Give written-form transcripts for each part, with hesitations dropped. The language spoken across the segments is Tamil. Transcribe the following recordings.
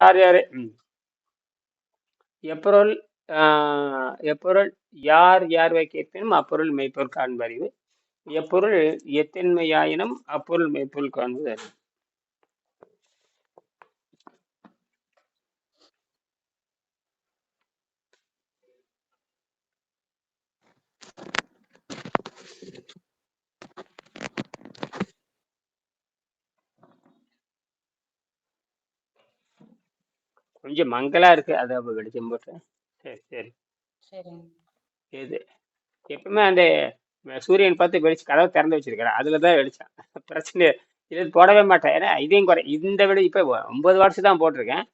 யார் யார் எப்பொருள் எப்பொருள் யார் யார்வை கேட்பினும் அப்பொருள் மெய்ப்பொருள் காண்பறிவு எப்பொருள் எத்தன்மையாயினும் அப்பொருள் மெய்ப்பொருள் காண்பது அறிவு. கொஞ்சம் மங்களா இருக்கு, அதை வெளிச்சம் போட்டேன். சரி சரி. சரிங்க. இது எப்பவுமே அந்த சூரியன் பார்த்து வெளிச்சு கதவை திறந்து வச்சிருக்கிறேன், அதுல தான் வெளிச்சம். பிரச்சனை இது போடவே மாட்டேன். ஏன்னா இதையும் குறை இந்த வீடு இப்போ 9 வாட்ஸ் தான் போட்டிருக்கேன்.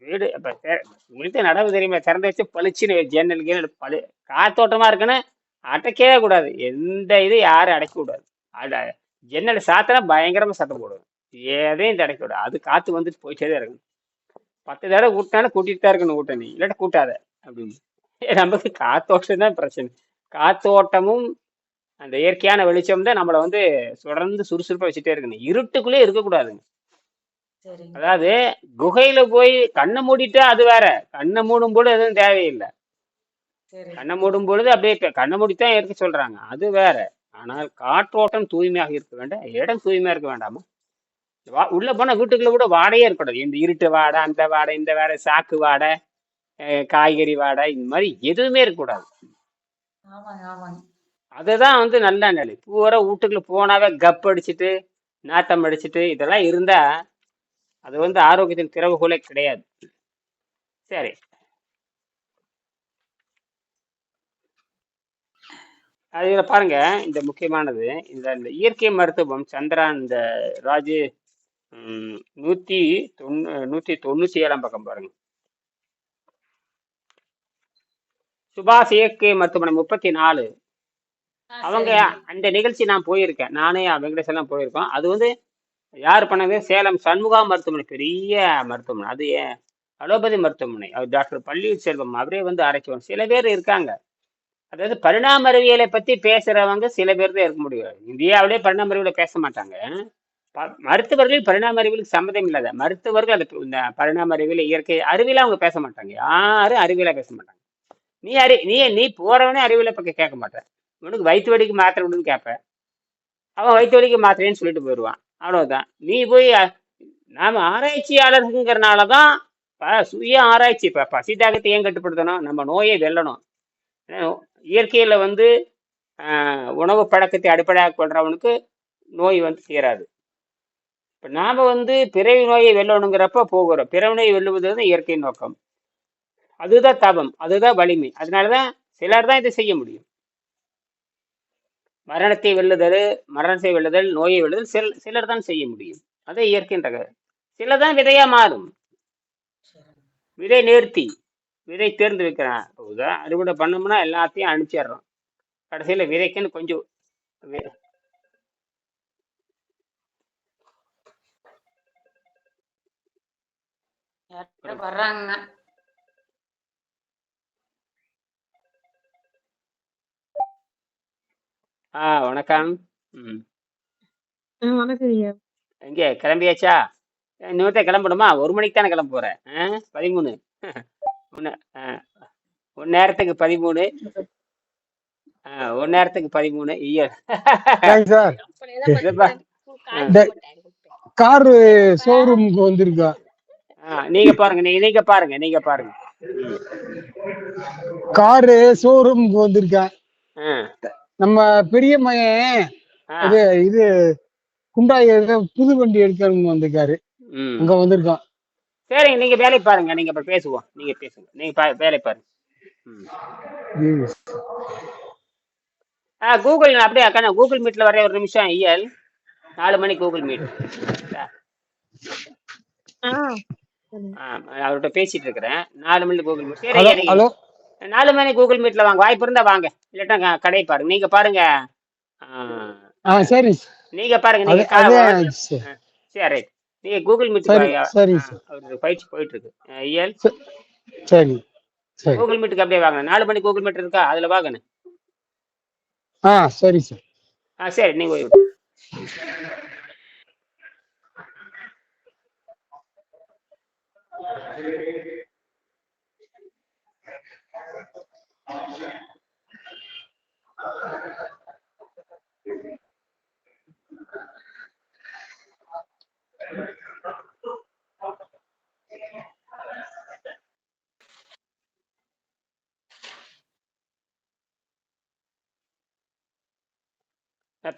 வீடு இப்போ உங்களுக்கு நடவு தெரியுமா, திறந்து வச்சு பளிச்சுன்னு ஜன்னல் பழு காத்தோட்டமா இருக்குன்னு அடைக்கவே கூடாது. எந்த இது யாரும் அடைக்க கூடாது. அட ஜன்னல் சாத்தினா பயங்கரமா சத்தம் போடுவேன். எதையும் இந்த அடைக்க கூடாது. அது காத்து வந்துட்டு போயிட்டே தான் இருக்கணும். 10 தடவை கூட்டினாலும் கூட்டிட்டு தான் இருக்கணும். கூட்ட நீ இல்லாட்ட கூட்டாத அப்படின்னு. நமக்கு காத்தோட்டம் தான் பிரச்சனை. காத்தோட்டமும் அந்த இயற்கையான வெளிச்சம் தான் நம்மளை வந்து தொடர்ந்து சுறுசுறுப்பா வச்சுட்டே இருக்கணும். இருட்டுக்குள்ளே இருக்கக்கூடாதுங்க. சரிங்க. அதாவது குகையில போய் கண்ணை மூடிட்டா அது வேற, கண்ணை மூடும் பொழுது எதுவும் தேவையில்லை. சரி. கண்ணை மூடும் பொழுது அப்படியே கண்ணை மூடித்தான் இருக்க சொல்றாங்க, அது வேற. ஆனால் காற்றோட்டம் தூய்மையாக இருக்க வேண்டாம், இடம் தூய்மையா இருக்க வேண்டாமா? உள்ள போனா வீட்டுக்குள்ள கூட வாடையே இருக்கக்கூடாது. இந்த இருட்டு வாடை, அந்த வாடை, இந்த வாடை, சாக்கு வாடை, காய்கறி வாடை, இந்த மாதிரி எதுவுமே இருக்கக்கூடாது. ஆமாங்க ஆமாங்க. அதுதான் வந்து நல்ல நிலை. பூரா வீட்டுக்குள்ள போனாவே கப் அடிச்சுட்டு நாட்டம் அடிச்சுட்டு இதெல்லாம் இருந்தா அது வந்து ஆரோக்கியத்தின் திறவுகோலே கிடையாது. சரி, அதுல பாருங்க, இந்த முக்கியமானது இந்த இந்த இயற்கை மருத்துவம் சந்திரான் இந்த ராஜு 197 பக்கம் பாருங்க. சுபாஷ் இயற்கை மருத்துவமனை 34. அவங்க அந்த நிகழ்ச்சி நான் போயிருக்கேன், நானே வெங்கடேஷ் எல்லாம் போயிருக்கோம். அது வந்து யார் பண்ணது, சேலம் சண்முகா மருத்துவமனை, பெரிய மருத்துவமனை. அது அலோபதி மருத்துவமனை. அவர் டாக்டர் பள்ளியூர் செல்வம் அவரே வந்து ஆராய்ச்சி. சில பேர் இருக்காங்க, அதாவது பரிணாம அறிவியலை பத்தி பேசுறவங்க சில பேர் தான் இருக்க முடியும். இந்தியாவிலே பரிணாம அறிவியலை பேச மாட்டாங்க. மருத்துவர்கள் பரிணாம அறிவியலுக்கு சம்மதம் இல்லாத மருத்துவர்கள் அது இந்த பரிணாம அறிவியல் இயற்கை அறிவியல அவங்க பேச மாட்டாங்க. யாரும் அறிவியலா பேச மாட்டாங்க. நீ போறவனே அறிவியலை பக்கம் கேட்க மாட்டேன். உனக்கு வயிற்று வலிக்கு மாத்திரை விடுன்னு கேட்பேன், அவன் வயிற்று வலிக்கு மாத்திரைன்னு சொல்லிட்டு போயிடுவான். அவ்வளவுதான். நீ போய் நாம ஆராய்ச்சியாளருங்கிறனாலதான் சுய ஆராய்ச்சி. இப்ப பசி தாகத்தை ஏன் கட்டுப்படுத்தணும், நம்ம நோயை வெல்லணும். இயற்கையில வந்து உணவு பழக்கத்தை அடிப்படையாக கொள்றவனுக்கு நோய் வந்து தீராது. இப்ப நாம வந்து பிறவி நோயை வெல்லணுங்கிறப்ப போகிறோம். பிறவி நோயை வெல்லுவது தான் இயற்கை நோக்கம். அதுதான் தபம், அதுதான் வலிமை. அதனாலதான் சிலர் தான் இதை செய்ய முடியும். மரணத்தை வெல்லுதல், நோயை வெல்லுதல் சிலர் தான் செய்ய முடியும். அதை இயற்கைன்ற சிலர் தான் விதையா மாறும். விதை நேர்த்தி, விதை தேர்ந்து வைக்கிறான். அறுவடை பண்ணோம்னா எல்லாத்தையும் அனுப்பிச்சிடுறோம். கடைசியில விதைக்குன்னு கொஞ்சம் வர்றாங்க. வணக்கம். வணக்கம் ஐயா. எங்க கிளம்பியாச்சா? இன்னொருத்த கிளம்பணுமா? 1 மணிக்கு தானே கிளம்ப போறேன். 13 1 நேரத்துக்கு 13 1 நேரத்துக்கு 13 இயர். கார் ஷோரூமுக்கு வந்திருக்கா? நீங்க பாருங்க. காரு ஷோரூமுக்கு வந்திருக்கேன். நம்ம பெரிய மகன் இது குண்டாய் புது வண்டி எடுக்கணும் வந்திருக்காரு, அங்க வந்திருக்கான். சரிங்க, நீங்க வேலை பாருங்க, நீங்க அப்புறம் பேசுவோம். நீங்க பேசுங்க, நீங்க வேலை பாருங்க. கூகுள் அப்படியே அக்கா, கூகுள் மீட்ல வர 1 நிமிஷம் ஐயல். 4 மணி கூகுள் மீட். அவர்கிட்ட பேசிட்டு இருக்கிறேன். 4 மணி கூகுள் மீட். சரி, 4 மணி கூகுள் மீட்ல வாங்க. வாய்ப்பு இருந்தா வாங்க, இல்லாட்டா கடை பாருங்க. நீங்க பாருங்க. சரி, நீங்க பாருங்க. சரி, நீங்க கூகுள் மீட் பயிற்சி போயிட்டு இருக்கு ஐயல். சரி, கூகுள் மீட்டுக்கு அப்படியே வாங்க. 4 மணி கூகுள் மீட் இருக்கா, அதுல வாங்கணும். சரி சார். சரி, நீங்க நான்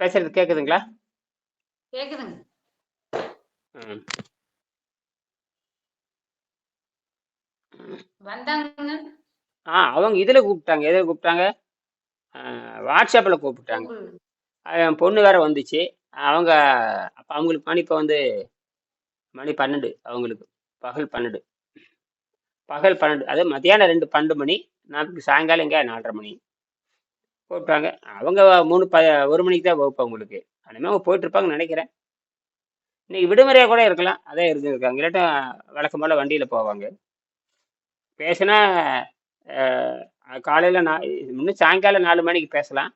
பேசுறது கேக்குதுங்களா? கேக்குதுங்க. ம். வந்தாங்கங்க. அவங்க இதுல கூப்பிட்டாங்க. எதுல கூப்பிட்டாங்க? வாட்ஸ்அப்ல கூப்பிட்டாங்க. கூகுள். என் பொண்ணு வேற வந்துச்சு. அவங்க அப்ப அவங்களுக்கு மணி இப்ப வந்து மணி 12 அவங்களுக்கு. பகல் 12. பகல் 12. அது மத்தியானம் 12 மணி. நமக்கு சாயங்காலம் இங்க 4:30 மணி. கூப்பிட்டாங்க. அவங்க 1 மணிக்கு தான் வகுப்பு அவங்களுக்கு. அனிமே அவங்க போயிட்டு இருப்பாங்கன்னு நினைக்கிறேன். இன்னைக்கு விடுமுறையா கூட இருக்கலாம். அதே இருந்திருக்காங்க. இல்லாட்டா வழக்கம் போல வண்டியில போவாங்க. பேசினா காலையில இன்னும் சாயங்காலம் 4 மணிக்கு பேசலாம்.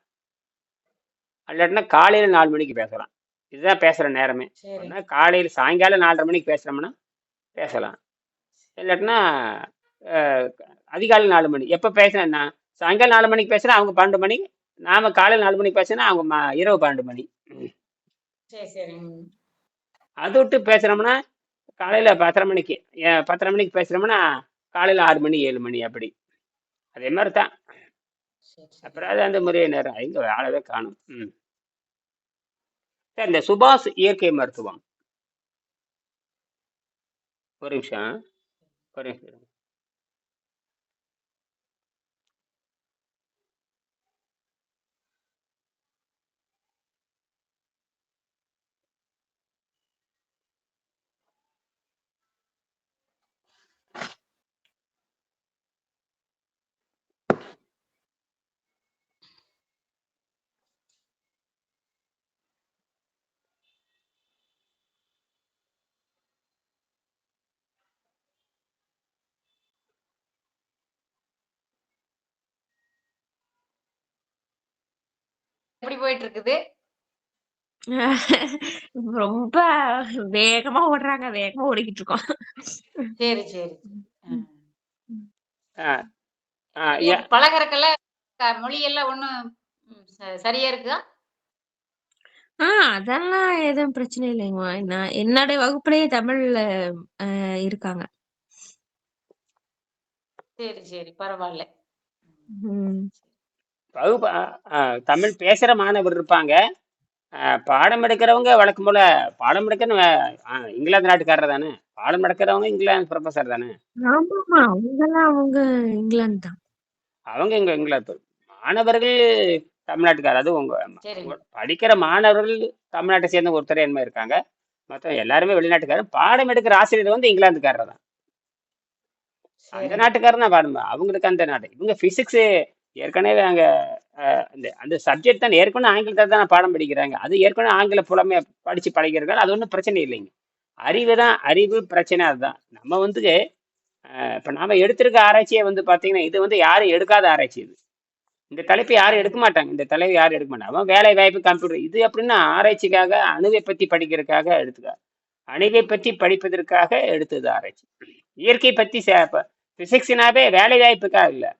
இல்லாட்டினா காலையில 4 மணிக்கு பேசலாம். இதுதான் பேசுற நேரமே. சரி. காலையில சாயங்காலம் 4:30 மணிக்கு பேசுறோம்னா பேசலாம். இல்லாட்டினா அதிகாலை 4 மணி. எப்ப பேசினா சாயங்காலம் 4 மணிக்கு பேசுனா அவங்க 12 மணி. நாம காலையில் 4 மணிக்கு பேசினா அவங்க இரவு 12 மணி. சரி சரி. அது விட்டு பேசுறோம்னா காலையில 10:30 மணிக்கு 10:30 மணிக்கு பேசுறோம்னா காலையில 6 மணி 7 மணி அப்படி. அதே மாதிரி தான். சரி சரி. அப்புறம் அது அந்த முறைய நேரம் இங்க ஆளவே காணும். சார் இந்த சுபாஷ் இயற்கை மருத்துவம் ஒரு நிமிஷம். ஒரு நிமிஷம். எப்படி போயிட்டு இருக்குது? ரொம்ப வேகமா ஓடுறாங்க. வேகமா ஓடிக்கிட்டு இருக்கோம். சரி சரி. ஆ, ஆ, யா- பழகறக்கெல்லாம் மொழியெல்லாம் ஒண்ணும் சரியா இருக்குதா? அதெல்லாம் எதுவும் பிரச்சனை இல்லைங்கம்மா. என்னுடைய வகுப்புலயே தமிழ்ல இருக்காங்க. சரி சரி. பரவாயில்ல. ம். வகுப்பு தமிழ் பேசுற மாணவர் இருப்பாங்க. பாடம் எடுக்கிறவங்க வழக்கம் போல பாடம் எடுக்கன்னு இங்கிலாந்து நாட்டுக்காரர் தானே. பாடம் எடுக்கிறவங்க இங்கிலாந்து ப்ரொஃபஸர் தானே. ஆமாமா. அவங்க இங்கிலாந்து தான். அவங்க இங்கிலாந்து மாணவர்கள் தமிழ்நாட்டுக்காரர். அது சரி. படிக்கிற மாணவர்கள் தமிழ்நாட்டை சேர்ந்த ஒருத்தர் என்ன இருக்காங்க. மொத்தம் எல்லாருமே வெளிநாட்டுக்காரர். பாடம் எடுக்கிற ஆசிரியர் வந்து இங்கிலாந்துக்காரர் தான். அந்த சரி. நாட்டுக்காரர் தான் பாடம். அவங்களுக்கு அந்த நாட்டு இவங்க பிசிக்ஸ் ஏற்கனவே அங்க அந்த சப்ஜெக்ட் தான் ஏற்கனவே ஆங்கிலத்தை தான் பாடம் படிக்கிறாங்க. அது ஏற்கனவே ஆங்கில புலமை படிச்சு பழகிறாங்க. அது ஒன்றும் பிரச்சனை இல்லைங்க. அறிவு தான் அறிவு பிரச்சனை. அதுதான் நம்ம வந்து இப்ப நாம எடுத்திருக்க ஆராய்ச்சியை வந்து பாத்தீங்கன்னா இது வந்து யாரும் எடுக்காத ஆராய்ச்சி. இது இந்த தலைப்பை யாரும் எடுக்க மாட்டாங்க. இந்த தலைவை யாரும் எடுக்க மாட்டாங்க. அவன் வேலை வாய்ப்பு கம்ப்யூட்டர் இது அப்படின்னா ஆராய்ச்சிக்காக அணுவை பத்தி படிக்கிறதுக்காக எடுத்துக்க அணுவை பற்றி படிப்பதற்காக எடுத்தது ஆராய்ச்சி. இயற்கை பத்தி பிசிக்ஸ்னாவே வேலை வாய்ப்புக்காக இல்லை.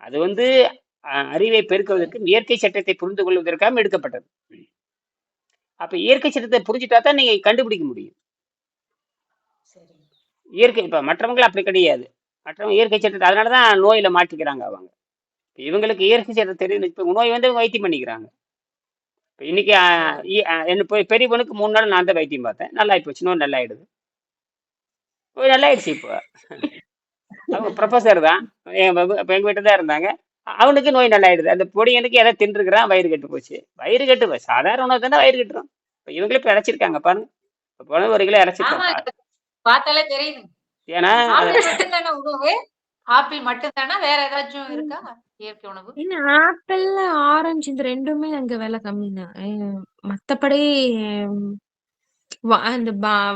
அது வந்து அறிவை பெருக்குவதற்கும் இயற்கை சட்டத்தை புரிந்து கொள்வதற்காக எடுக்கப்பட்டது. அப்ப இயற்கை சட்டத்தை புரிஞ்சுட்டா தான் நீங்க கண்டுபிடிக்க முடியும். இயற்கை இப்ப மற்றவங்க அப்படி கிடையாது. மற்றவங்க இயற்கை சட்டத்தை அதனாலதான் நோயில மாட்டிக்கிறாங்க. அவங்க இவங்களுக்கு இயற்கை சட்டம் தெரியும். இப்ப நோய் வந்து வைத்தியம் பண்ணிக்கிறாங்க. இப்ப இன்னைக்கு என்ன பெரியவனுக்கு 3 நாள் நான் தான் வைத்தியம் பார்த்தேன். நல்லா ஆயிப்போச்சு. நோய் நல்லா ஆயிடுது. நல்லா ஆயிடுச்சு. இப்போ அவங்க ப்ரொஃபஸர் தான். எங்க வீட்டு தான் இருந்தாங்க. அவனுக்கு நோய் நல்லாயிடுது. அந்த பொடியனுக்கு எதை தின்றுக்கிறான். வயிறு கெட்டு போச்சு. வயிறு கெட்டு சாதாரண உணவு தானே வயிறு கட்டுரும். இப்ப இவங்களே இப்ப இழைச்சிருக்காங்க பாருங்க. இப்ப 1 கிலோ இழைச்சிருக்காங்க. பார்த்தாலே தெரியுது. ஏன்னா உணவு ஆப்பிள் மட்டும் தானா வேற ஏதாச்சும் இருக்கா இயற்கை உணவு? ஆப்பிள் ஆரஞ்சு இந்த ரெண்டுமே அங்க விலை கம்மி தான். மத்தபடி அந்த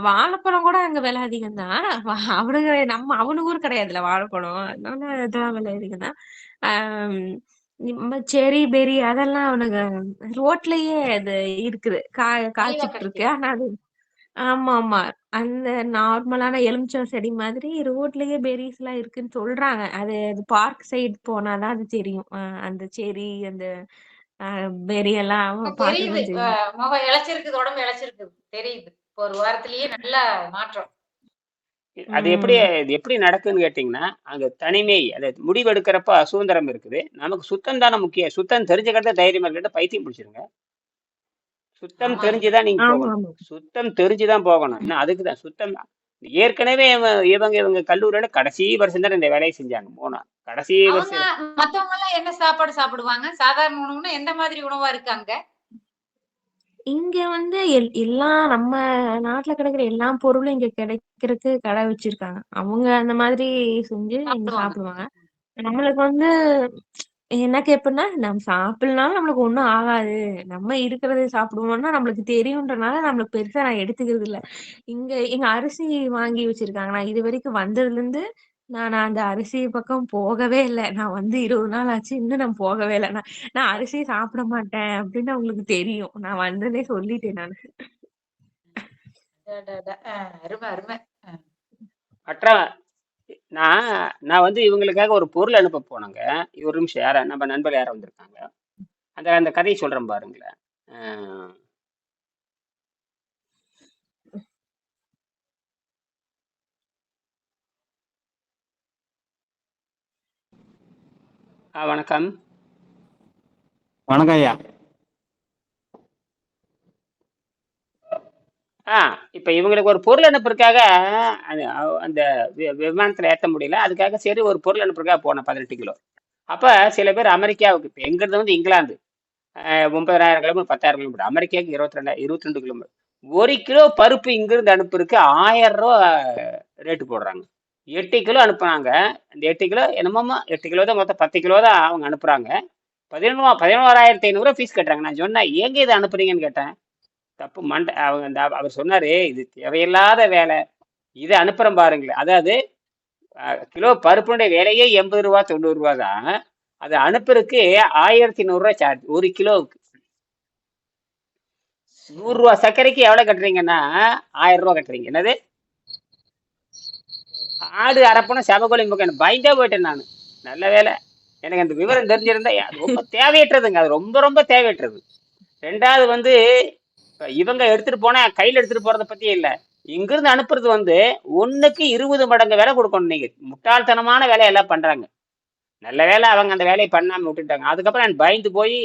வாழைப்பழம் கூட அங்க விலை அதிகம் தான். அவனுங்க அவனுக்கு ஊர் கிடையாதுல வாழைப்பழம். அதனால இதெல்லாம் விலை அதிகம் தான். செரி பெரி அதெல்லாம் அவனுங்க ரோட்லயே அது இருக்குது. காய்ச்சிட்டு இருக்கு. ஆனா அது ஆமா ஆமா. அந்த நார்மலான எலுமிச்சம் செடி மாதிரி ரோட்லயே பெர்ரீஸ் எல்லாம் இருக்குன்னு சொல்றாங்க. அது பார்க் சைடு போனாதான் அது தெரியும். அந்த செரி அந்த பெர்ரி எல்லாம் தெரியுது. பார்த்தாதான் தெரியும். முகம் இழைச்சிருக்குது, உடம்பு இழைச்சிருக்குது. தெரியுது. ஒரு வாரத்திலேயே நல்ல மாற்றம். அது எப்படி ம். இது எப்படி நடக்குன்னு கேட்டிங்கன்னா, அங்க தனிமை அது முடிவெடுக்கிறப்ப சுதந்திரம் இருக்குது. நமக்கு சுத்தம் தானே முக்கியம். சுத்தம் தெரிஞ்சுக்கிறத தைரியமா இருக்கட்டும் பைத்தியம் பிடிச்சிருங்க. சுத்தம் ஆமா. தெரிஞ்சுதான் நீங்க ஆமா போகணும். ஆமா. சுத்தம் தெரிஞ்சுதான் போகணும். இன்னும் அதுக்கு தான் சுத்தம் ஏற்கனவே இவங்க கல்லூரியில கடைசி வருஷம் தான் இந்த வேலையை செஞ்சாங்க. கடைசி அவங்க வருஷம் மத்தவங்க எல்லாம் என்ன சாப்பாடு சாப்பிடுவாங்க? சாதாரண உணவுன்னா எந்த மாதிரி உணவா இருக்கு அங்க? இங்க வந்து எல்லா நம்ம நாட்டுல கிடைக்கிற எல்லா பொருளும் இங்க கிடைக்கிறதுக்கு கடை வச்சிருக்காங்க. அவங்க அந்த மாதிரி செஞ்சு இங்க சாப்பிடுவாங்க. சாப்பிடுவாங்க. நம்மளுக்கு வந்து எனக்கு எப்படின்னா நம்ம சாப்பிடலனாலும் நம்மளுக்கு ஒண்ணும் ஆகாது. நம்ம இருக்கிறத சாப்பிடுவோம்னா நம்மளுக்கு தெரியுன்றனால நம்மளுக்கு பெருசா நான் எடுத்துக்கிறது இல்ல. இங்க எங்க அரிசி வாங்கி வச்சிருக்காங்க. நான் இது வரைக்கும் வந்ததுல இருந்து நான் அந்த அரிசி பக்கம் போகவே இல்ல. நான் வந்து 20 நாள் ஆச்சு. இன்னும் நான் போகவே இல்ல. நான் அரிசி சாப்பிட மாட்டேன் அப்படின்னு அவங்களுக்கு தெரியும். நான் வந்ததே சொல்லிட்டேன் நானு. அடடட. அருமை, அருமை. மற்ற நான் நான் வந்து இவங்களுக்காக ஒரு பொருள் அனுப்ப போனேங்க. ஒரு நிமிஷம் நம்ம நண்பர் யாரும் வந்திருக்காங்க. அந்த அந்த கதையை சொல்றேன் பாருங்களேன். வணக்கம். வணக்கம் ஐயா. இப்ப இவங்களுக்கு ஒரு பொருள் அனுப்புறதுக்காக அந்த விமானத்துல ஏத்த முடியல. அதுக்காக சரி ஒரு பொருள் அனுப்புறதுக்காக போனேன் 18 கிலோ. அப்ப சில பேர் அமெரிக்காவுக்கு இப்ப எங்கிறது வந்து இங்கிலாந்து 9,000 கிலோமீட்டர் 10,000 கிலோமீட்டர் அமெரிக்காவுக்கு 22 கிலோமீட்டர். 1 கிலோ பருப்பு இங்கிருந்து அனுப்புறதுக்கு 1000 ரூபா ரேட்டு போடுறாங்க. 8 கிலோ அனுப்புனாங்க. அந்த 8 கிலோ என்னமோ 8 கிலோ தான் மொத்தம் 10 கிலோ தான் அவங்க அனுப்புறாங்க. 11,500 ஃபீஸ் கட்டுறாங்க. நான் சொன்னேன் ஏங்க இதை அனுப்புறீங்கன்னு கேட்டேன். தப்பு அவர் சொன்னாரு இது தேவையில்லாத வேலை, இதை அனுப்புறேன் பாருங்களேன். அதாவது கிலோ பருப்புடைய விலையே 80 ரூபா 90 ரூபா தான். அதை அனுப்புறதுக்கு 1100 ரூபாய் சார்ஜ் 1 கிலோவுக்கு. 100 ரூபா சர்க்கரைக்கு எவ்வளவு கட்டுறீங்கன்னா 1000 ரூபா கட்டுறீங்க. என்னது ஆடு அரைப்பணம் செவகோலி முக்கம் பயந்தே போயிட்டேன் நான். நல்ல வேலை எனக்கு அந்த விவரம் தெரிஞ்சிருந்தா அது ரொம்ப தேவையற்றதுங்க. அது ரொம்ப ரொம்ப தேவையற்றது. ரெண்டாவது வந்து இவங்க எடுத்துட்டு போனா கையில எடுத்துட்டு போறதை பத்தி இல்ல, இங்கிருந்து அனுப்புறது வந்து 1க்கு 20 மடங்கு விலை கொடுக்கணும். நீங்க முட்டாள்தனமான வேலையெல்லாம் பண்றாங்க. நல்ல வேலை அவங்க அந்த வேலையை பண்ணாம விட்டுட்டாங்க. அதுக்கப்புறம் நான் பயந்து போய்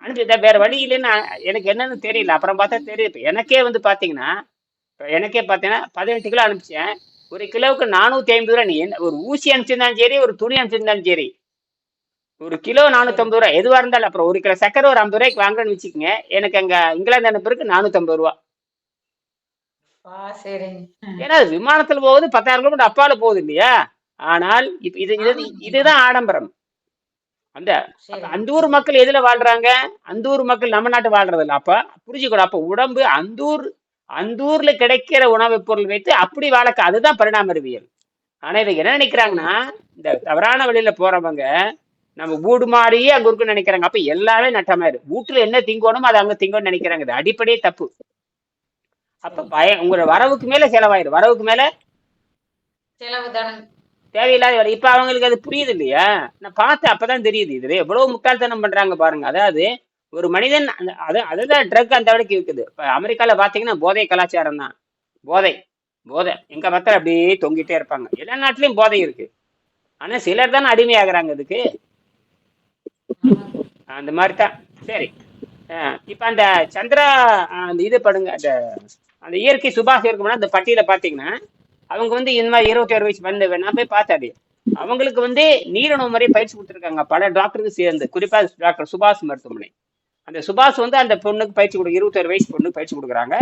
அனுப்பிட்டேன். வேற வழி இல்லைன்னு எனக்கு என்னன்னு தெரியல. அப்புறம் பார்த்தா தெரியுது. எனக்கே வந்து பாத்தீங்கன்னா 18 கிலோ அனுப்பிச்சேன். 1 கிலோவுக்கு 450 ரூபா. நீ என்ன ஒரு ஊசி அனுப்பிச்சிருந்தாலும் சரி, ஒரு துணி அனுப்பிச்சிருந்தாலும் சரி, 1 கிலோ 450 ரூபா எதுவா இருந்தாலும். அப்புறம் 1 கிலோ சக்கரை ஒரு 50 ரூபாய்க்கு வாங்குறேன்னு வச்சுக்கோங்க. எனக்கு அங்க இங்கிலாந்து அனுப்புறதுக்கு 450 ரூபா. ஏன்னா விமானத்துல போகுது 10,000 கிலோமீட்டர் அப்பால போகுது இல்லையா. ஆனால் இப்ப இதுதான் ஆடம்பரம். அந்த ஊர் மக்கள் எதுல வாழ்றாங்க? அந்த ஊர் மக்கள் நம்ம நாட்டு வாழ்றது இல்ல. அப்ப புரிஞ்சுக்கணும். அப்ப உடம்பு அந்த ஊர்ல கிடைக்கிற உணவுப் பொருள் வைத்து அப்படி வாழக்க, அதுதான் பரிணாம அறிவியல். ஆனா இதை என்ன நினைக்கிறாங்கன்னா, இந்த தவறான வழியில போறவங்க நம்ம வீடு மாறியே அங்க இருக்குன்னு நினைக்கிறாங்க. அப்ப எல்லாமே நட்டமாயிரு. வீட்டுல என்ன திங்கணும் அதை அங்க திங்கணும்னு நினைக்கிறாங்க. இது அடிப்படையே தப்பு. அப்ப உங்களோட வரவுக்கு மேல செலவாயிரும். வரவுக்கு மேல தேவையில்லாத வேலை. இப்ப அவங்களுக்கு அது புரியுது இல்லையா. நான் பார்த்தேன், அப்பதான் தெரியுது இது எவ்வளவு முட்டாள்தனம் பண்றாங்க பாருங்க. அதாவது ஒரு மனிதன் அதுதான் ட்ரக் அந்த அளவுக்கு இருக்குது. இப்ப அமெரிக்கால பாத்தீங்கன்னா போதை கலாச்சாரம் தான். போதை எங்க மக்கள் அப்படியே தொங்கிட்டே இருப்பாங்க. எல்லா நாட்டிலயும் போதை இருக்கு. ஆனா சிலர் தானே அடிமையாகிறாங்க அதுக்கு. அந்த மாதிரிதான். சரி, இப்ப அந்த சந்திரா அந்த இது படுங்க, அந்த இயற்கை சுபாஷ் இருக்கும்னா அந்த பட்டியல பாத்தீங்கன்னா அவங்க வந்து இந்த மாதிரி 26 வயசு வந்து நான் போய் பார்த்தாரு. அவங்களுக்கு வந்து நீரிணவு முறையை பயிற்சி கொடுத்துருக்காங்க பல டாக்டருக்கு சேர்ந்து, குறிப்பா டாக்டர் சுபாஷ் மருத்துவமனை. அந்த சுபாஷ் வந்து அந்த பொண்ணுக்கு பயிற்சி 26 வயசு பொண்ணுக்கு பயிற்சி கொடுக்குறாங்க.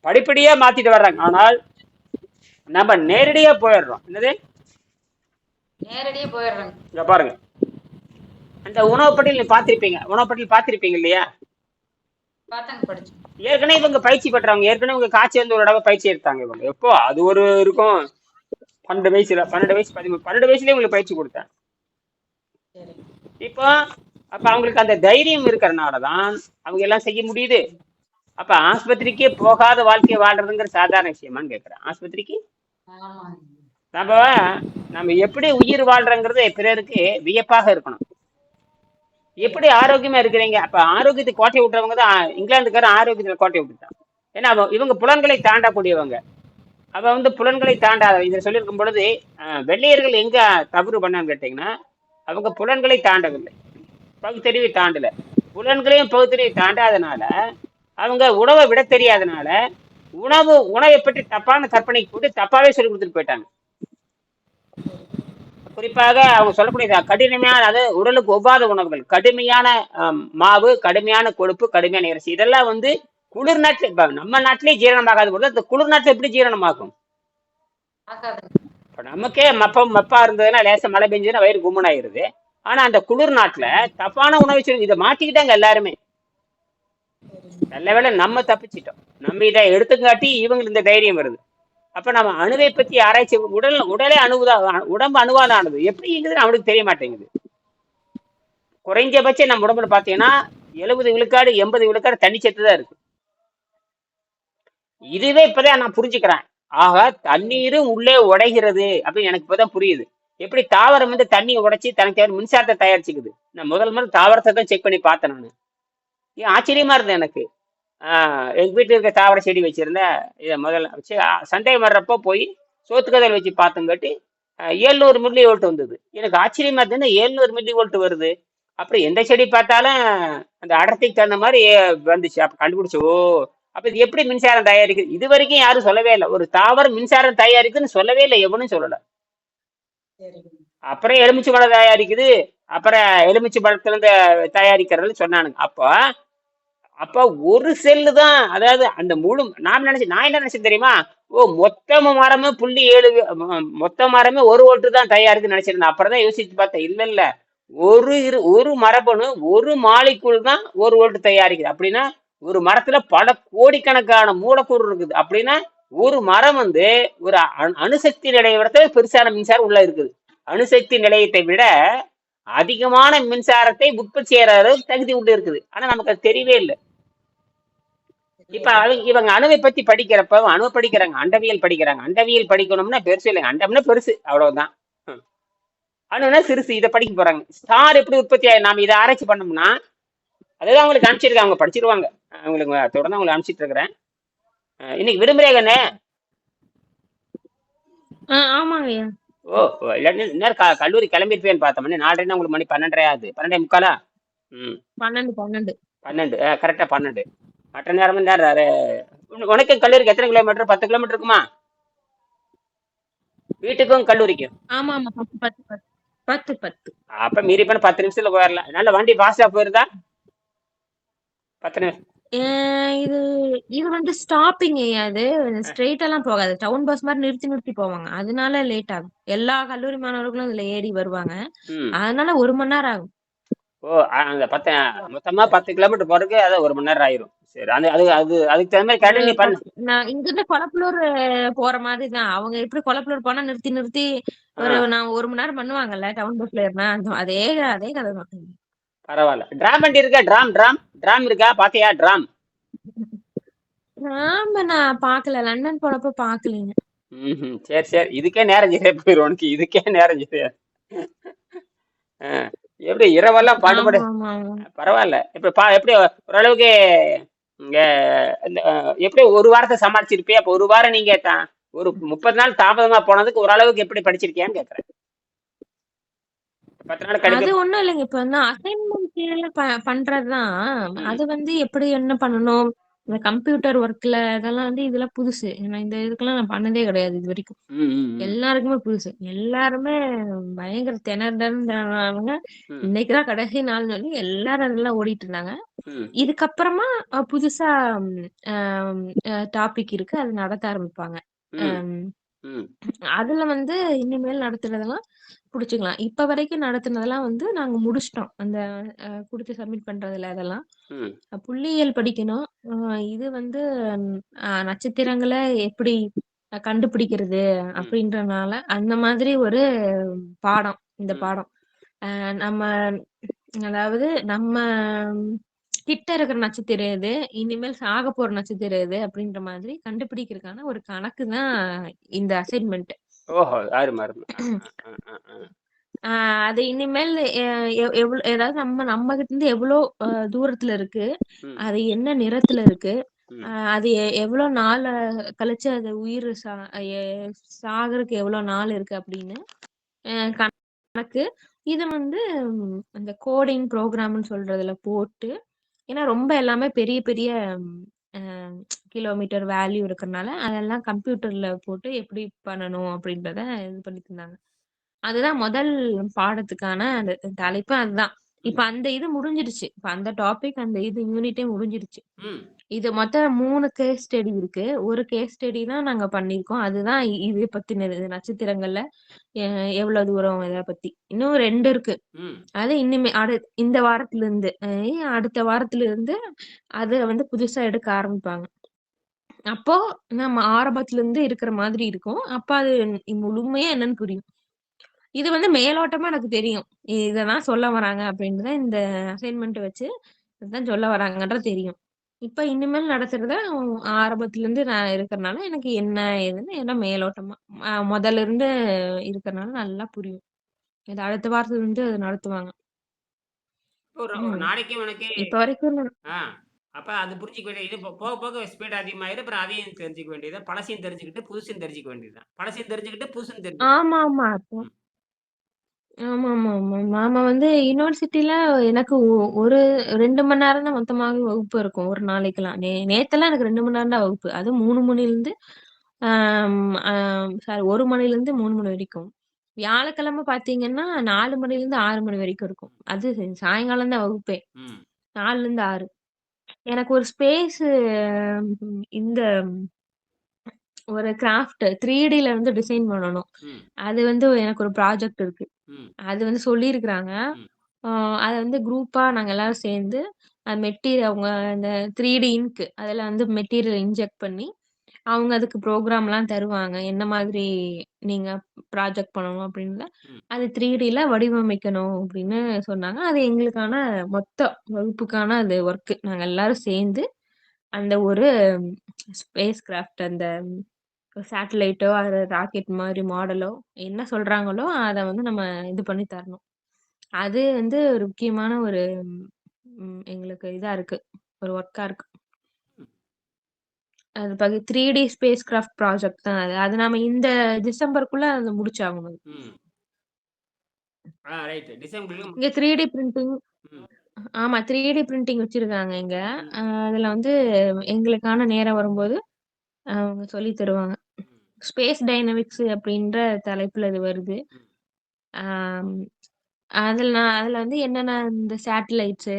படிப்படியா மாத்திட்டு வர்றாங்க. ஆனால் நம்ம நேரடியா போயிடுறோம். என்னது நேரடியா போயிடுறாங்க. இங்க பாருங்க, அந்த உணவு பட்டியல் பார்த்திருப்பீங்க இல்லையா. ஏற்கனவே இவங்க பயிற்சி பெற்றவங்க. ஏற்கனவே இவங்க காய்ச்சி வந்து ஒரு தடவை பயிற்சி எடுத்தாங்க. இவங்க எப்போ அது ஒரு இருக்கும் 12 வயசுலயே உங்களுக்கு பயிற்சி கொடுத்தேன். இப்போ அப்ப அவங்களுக்கு அந்த தைரியம் இருக்கிறனாலதான் அவங்க எல்லாம் செய்ய முடியுது. அப்ப ஆஸ்பத்திரிக்கே போகாத வாழ்க்கை வாழ்றதுங்கிற சாதாரண விஷயமான்னு கேட்கிறேன். ஆஸ்பத்திரிக்கு நம்ம நம்ம எப்படி உயிர் வாழ்றோங்கிறது பிறருக்கு வியப்பாக இருக்கணும். எப்படி ஆரோக்கியமா இருக்கிறீங்க? அப்ப ஆரோக்கியத்தை கோட்டை விட்டுறவங்க தான் இங்கிலாந்துக்காரன் ஆரோக்கியத்துல கோட்டை விட்டுட்டான். ஏன்னா இவங்க புலன்களை தாண்டக்கூடியவங்க. அவ வந்து புலன்களை தாண்டாத இதை சொல்லியிருக்கும் பொழுது வெள்ளையர்கள் எங்க தவறு பண்ணான்னு கேட்டீங்கன்னா, அவங்க புலன்களை தாண்டவில்லை, பகுத்தறிவை தாண்டல. புலன்களையும் பகுத்தறிவை தாண்டாதனால அவங்க உணவை விட தெரியாதனால உணவை பற்றி தப்பான கற்பனைக்கு போட்டு தப்பாவே சொல்லி கொடுத்துட்டு போயிட்டாங்க. குறிப்பாக அவங்க சொல்லக்கூடிய கடினமான, அது உடலுக்கு ஒவ்வாத உணவுகள், கடுமையான மாவு, கடுமையான கொழுப்பு, கடுமையான இறைச்சி, இதெல்லாம் வந்து குளிர் நாட்டில், இப்ப நம்ம நாட்டிலேயே ஜீரணமாகாத பொழுது அந்த குளிர் நாட்டில் எப்படி ஜீரணமாகும்? இப்ப நமக்கே மப்பா இருந்ததுன்னா லேசா மழை பெஞ்சதுன்னா வயிறு கும்மன் ஆயிருது. ஆனா அந்த குளிர் நாட்டுல தப்பான உணவை சொல்லி இதை மாத்திக்கிட்டாங்க எல்லாருமே. நல்ல வேளை நம்ம தப்பிச்சிட்டோம். நம்ம இதை எடுத்துக்காட்டி இவங்களுக்கு இந்த தைரியம் வருது. அப்ப நம்ம அணுவை பத்தி ஆராய்ச்சி, உடலே அணுவுதான், உடம்பு அணுவால ஆனது எப்படிங்கிறது அவனுக்கு தெரிய மாட்டேங்குது. குறைஞ்சபட்சம் நம்ம உடம்புல பாத்தீங்கன்னா 70 விழுக்காடு 80 விழுக்காடு தண்ணிச்சத்து தான் இருக்கு. இதுவே இப்பதான் நான் புரிஞ்சுக்கிறேன். ஆக தண்ணீரும் உள்ளே உடைகிறது அப்படின்னு எனக்கு இப்பதான் புரியுது. எப்படி தாவரம் வந்து தண்ணியை உடைச்சி தனக்கு தேவை மின்சாரத்தை தயாரிச்சுக்குது. நான் முதல் தாவரத்தை தான் செக் பண்ணி பார்த்தேன். நான் ஏன் ஆச்சரியமா இருந்தேன் எனக்கு. எங்க வீட்டுல இருக்க தாவர செடி வச்சிருந்தேன். இதை முதல்ல வச்சு சந்தேகம் வர்றப்போ போய் சோத்துக்கதல் வச்சு பார்த்தங்காட்டி 700 மில்லி வோல்ட் வந்தது. எனக்கு ஆச்சரியமா இருந்ததுன்னா 700 மில்லி வோல்ட் வருது. அப்புறம் எந்த செடி பார்த்தாலும் அந்த அடர்த்திக்கு தகுந்த மாதிரி வந்துச்சு. அப்ப கண்டுபிடிச்சு, ஓ அப்ப இது எப்படி மின்சாரம் தயாரிக்குது? இது வரைக்கும் யாரும் சொல்லவே இல்லை. ஒரு தாவரம் மின்சாரம் தயாரிக்குதுன்னு சொல்லவே இல்லை, எவனும் சொல்லல. அப்புறம் எலுமிச்சை பழம் தயாரிக்குது, அப்புறம் எலுமிச்சை பழத்துல இருந்து தயாரிக்கிறதுன்னு சொன்னானுங்க. அப்ப ஒரு செல்லு தான், அதாவது அந்த முழு நான் என்ன நினைச்சேன் தெரியுமா? ஓ மொத்த மரமே 0.7 மொத்த மரமே 1 வோல்ட் தான் தயாரிக்குன்னு நினைச்சிருந்தேன். அப்புறம் தான் யோசிச்சு பார்த்தேன், இல்ல ஒரு மரபணு ஒரு மாலிக்குள் தான் 1 வோல்ட் தயாரிக்குது. அப்படின்னா ஒரு மரத்துல பல கோடிக்கணக்கான மூலக்கூறு இருக்குது. அப்படின்னா ஒரு மரம் வந்து ஒரு அணுசக்தி நிலைய விட பெருசான மின்சாரம் உள்ள இருக்குது. அணுசக்தி நிலையத்தை விட அதிகமான மின்சாரத்தை உற்பத்தி செய்யற அளவுக்கு தகுதி உள்ள இருக்குது. ஆனா நமக்கு அது தெரியவே இல்லை. இப்ப இவங்க அணுவை பத்தி படிக்கிறப்ப அணு படிக்கிறாங்க, அண்டவியல் படிக்கிறாங்க. அண்டவியல் படிக்கணும்னா பெருசு இல்லைங்க, அண்டம்னா பெருசு, அவ்வளவுதான். அணுனா சிறுசு. இதை படிக்க போறாங்க. ஸ்டார் எப்படி உற்பத்தி ஆகும் நாம இதை ஆராய்ச்சி பண்ணோம்னா, அதுதான் அவங்களுக்கு அனுப்பிச்சிருக்காங்க, அவங்க படிச்சிருவாங்க. அவங்களுக்கு தொடர்ந்து அவங்களை அனுப்பிச்சிட்டு இருக்கிறேன். இன்னைக்கு விடுமுறையாகண்ணே? ஆமாங்கய்யா. ஓ இல்லாட்டி நேரம் கல்லூரி கிளம்பிருப்பேன்னு பார்த்தோம்னே. 4:30 உங்களுக்கு மணி 12:30 ஆகுது. 12:45. 12 கரெக்டா 12. மற்ற நேரம் உனக்கு கல்லூரிக்கு எத்தனை கிலோமீட்டர்? 10 கிலோமீட்டர் இருக்குமா வீட்டுக்கும் கல்லூரிக்கும்? ஆமா ஆமா 10. அப்ப மீறி பண்ண 10 நிமிஷத்துல போயிடலாம். நல்ல வண்டி ஃபாஸ்டா போயிருதா? 10 நிமிஷம். இது வந்து ஸ்டாப்பிங். அது ஸ்ட்ரெயிட் எல்லாம் போகாது, டவுன் பஸ் மாதிரி நிறுத்தி போவாங்க. அதனால லேட் ஆகும். எல்லா கல்லூரி மாணவர்களும் இதுல ஏறி வருவாங்க, அதனால 1 மணி நேரம் ஆகும். ஓ அந்த மொத்தமா 10 கிலோமீட்டர் போறதுக்கு அது 1 மணி நேரம் ஆயிரும். சரி, அதுக்கு தகுந்த மாதிரி கேட்டு நீ பண்ணு. நான் இங்க இருந்து கொலப்பலூர் போற மாதிரி தான். அவங்க எப்படி கொலப்பலூர் போனா நிறுத்தி நான் 1 மணி நேரம் பண்ணுவாங்கல்ல டவுன் பஸ்ல ஏறினா, அதே கதை தான். பரவாயில்ல. டிராம் வண்டி இருக்கா? டிராம் இருக்கா? பாத்தியா டிராம்? நான் பாக்கல, லண்டன் போனப்ப பாக்கலீங்க. சரி இதுக்கே நேரம் சரியா போயிரும் உனக்கு. இதுக்கே நேரம் சரியா. எப்படி இரவெல்லாம் பாடுபடு. பரவாயில்ல. இப்ப எப்படி ஓரளவுக்கு எப்படி ஒரு வாரத்தை சமாளிச்சிருப்பியா? அப்ப ஒரு வாரம் நீங்க ஒரு 30 நாள் தாமதமா போனதுக்கு ஓரளவுக்கு எப்படி படிச்சிருக்கியான்னு கேக்குறேன். 10 நாள் அது ஒண்ணும் இல்லைங்க. இப்ப வந்து அசைன்மெண்ட் பண்றதுதான். அது வந்து எப்படி என்ன பண்ணணும், இந்த கம்ப்யூட்டர் ஒர்க்ல இதெல்லாம் வந்து இதெல்லாம் புதுசு. இந்த இதுக்கெல்லாம் நான் பண்ணதே கிடையாது இது வரைக்கும். எல்லாருக்குமே புதுசு. எல்லாருமே பயங்கர திணறவங்க. இன்னைக்குதான் கடைசி நாள் சொல்லி எல்லாரும் அதெல்லாம் ஓடிட்டு இருந்தாங்க. இதுக்கப்புறமா புதுசா டாபிக் இருக்கு, அது நடத்த ஆரம்பிப்பாங்க. அதுல வந்து இனிமேல் நடத்துறதெல்லாம் புடிச்சுக்கலாம். இப்ப வரைக்கும் நடத்துனதெல்லாம் வந்து நாங்க முடிச்சிட்டோம். அந்த குடுத்து சப்மிட் பண்றதுல அதெல்லாம் புள்ளியியல் படிக்கணும். இது வந்து நட்சத்திரங்களை எப்படி கண்டுபிடிக்கிறது அப்படின்றனால அந்த மாதிரி ஒரு பாடம். இந்த பாடம் நம்ம அதாவது நம்ம கிட்ட இருக்கிற நட்சத்திரம் எது, இனிமேல் சாக போற நட்சத்திரம் எது அப்படின்ற மாதிரி கண்டுபிடிக்கிறதுக்கான ஒரு கணக்கு தான் இந்த அசைன்மெண்ட். ஓஹோ, அருமை அருமை. அது இனிமேல் எவ்வளவு, ஏதாவது நம்ம கிட்ட இருந்து எவ்வளோ தூரத்துல இருக்கு, அது என்ன நிறத்துல இருக்கு, அது எவ்வளவு நாள் கழிச்சு அது உயிர் சாகறதுக்கு எவ்வளவு நாள் இருக்கு அப்படின்னு கணக்கு. இது வந்து இந்த கோடிங் ப்ரோக்ராம்னு சொல்றதுல போட்டு, ஏன்னா ரொம்ப எல்லாமே பெரிய பெரிய கிலோமீட்டர் வேல்யூ இருக்கிறதுனால அதெல்லாம் கம்ப்யூட்டர்ல போட்டு எப்படி பண்ணணும் அப்படின்றத இது பண்ணிட்டு இருந்தாங்க. அதுதான் முதல் பாடத்துக்கான அந்த தலைப்பு அதுதான். இப்ப அந்த இது முடிஞ்சிருச்சு. இப்ப அந்த டாபிக் அந்த இது யூனிட்டே முடிஞ்சிருச்சு. இது மொத்தம் 3 கேஸ் ஸ்டடி இருக்கு. ஒரு கேஸ் ஸ்டடி தான் நாங்க பண்ணிருக்கோம். அதுதான் இது பத்தினது, நட்சத்திரங்கள்ல எவ்வளவு தூரம் இத பத்தி. இன்னும் 2 இருக்கு. அது இனிமே இந்த வாரத்துல இருந்து அடுத்த வாரத்துல இருந்து அத வந்து புதுசா எடுக்க ஆரம்பிப்பாங்க. அப்போ நம்ம ஆரம்பத்துல இருந்து இருக்கிற மாதிரி இருக்கும். அப்ப அது முழுமையா என்னன்னு புரியும். இது வந்து மேலோட்டமா எனக்கு தெரியும். இததான் சொல்ல வராங்க அப்படின்னு தான் இந்த அசைன்மெண்ட் வச்சு இதுதான் சொல்ல வராங்கன்றது தெரியும். இப்ப இனிமேல் நடத்துறத ஆரம்பத்துல இருந்து நான் இருக்கிறனால எனக்கு என்ன ஏதுன்னு எல்லாம் மேலோட்டமா முதல்ல இருந்து இருக்கிறனால நல்லா புரியும். இது அடுத்த வாரத்துல இருந்து அது நடத்துவாங்க. ஒரு நாளைக்கு உனக்கு இப்ப வரைக்கும் அப்ப அது புரிஞ்சுக்க வேண்டியது. இது போக போக ஸ்பீட் அதிகமாயிரும். அப்புறம் அதையும் தெரிஞ்சுக்க வேண்டியது. பழசையும் தெரிஞ்சுக்கிட்டு புதுசையும் தெரிஞ்சுக்க வேண்டியதுதான். பழசையும் தெரிஞ்சுக்கிட்டு புதுசும் தெரிஞ்சுக்க. ஆமா ஆமா ஆமா ஆமா ஆமா மாமா வந்து யூனிவர்சிட்டில எனக்கு ஒரு 2 மணி நேரம் தான் மொத்தமாவே வகுப்பு இருக்கும் ஒரு நாளைக்கெல்லாம். நேத்தெல்லாம் எனக்கு 2 மணி நேரம் தான் வகுப்பு. அது 3 மணில இருந்து சாரி 1 மணில இருந்து 3 மணி வரைக்கும். வியாழக்கிழமை பாத்தீங்கன்னா 4 மணில இருந்து 6 மணி வரைக்கும் இருக்கும். அது சாயங்காலம் தான் வகுப்பே. 4ல இருந்து 6. எனக்கு ஒரு ஸ்பேஸ் இந்த ஒரு கிராஃப்ட் 3Dல வந்து டிசைன் பண்ணணும். அது வந்து எனக்கு ஒரு ப்ராஜெக்ட் இருக்கு. அது வந்து சொல்லியிருக்கிறாங்க. அத வந்து குரூப்பா நாங்க எல்லாரும் சேர்ந்து மெட்டீரியல் அவங்க இந்த 3D இங்க் அதுல வந்து மெட்டீரியல் இன்ஜெக்ட் பண்ணி அவங்க அதுக்கு ப்ரோக்ராம்லாம் தருவாங்க. என்ன மாதிரி நீங்க ப்ராஜெக்ட் பண்ணணும் அப்படின்னு. அது 3Dல வடிவமைக்கணும் அப்படின்னு சொன்னாங்க. அது எங்களுக்கான மொத்த வகுப்புக்கான அது ஒர்க். நாங்க எல்லாரும் சேர்ந்து அந்த ஒரு ஸ்பேஸ் கிராஃப்ட் அந்த சேட்டலைட்டோ அது ராக்கெட் மாதிரி மாடலோ என்ன சொல்றாங்களோ அத வந்து நம்ம இது பண்ணி தரணும். அது வந்து ஒரு முக்கியமான ஒரு எங்களுக்கு இதா இருக்கு. ஒரு ஒர்க்கா இருக்கு. அது 3D ஸ்பேஸ் கிராஃப்ட் ப்ராஜெக்ட் தான் அது. அது நாம இந்த டிசம்பருக்குள்ள அத முடிச்சாகணும். ரைட். டிசம்பர்ல இங்க 3D பிரிண்டிங் ஆமா 3D பிரிண்டிங் வச்சிருக்காங்க இங்க. அதுல வந்து எங்களுக்கான நேரம் வரும்போது அவங்க சொல்லி தருவாங்க. ஸ்பேஸ் டைனமிக்ஸ் அப்படின்ற தலைப்புல இது வருது. அதுல வந்து என்னென்ன இந்த சேட்டலைட்ஸ்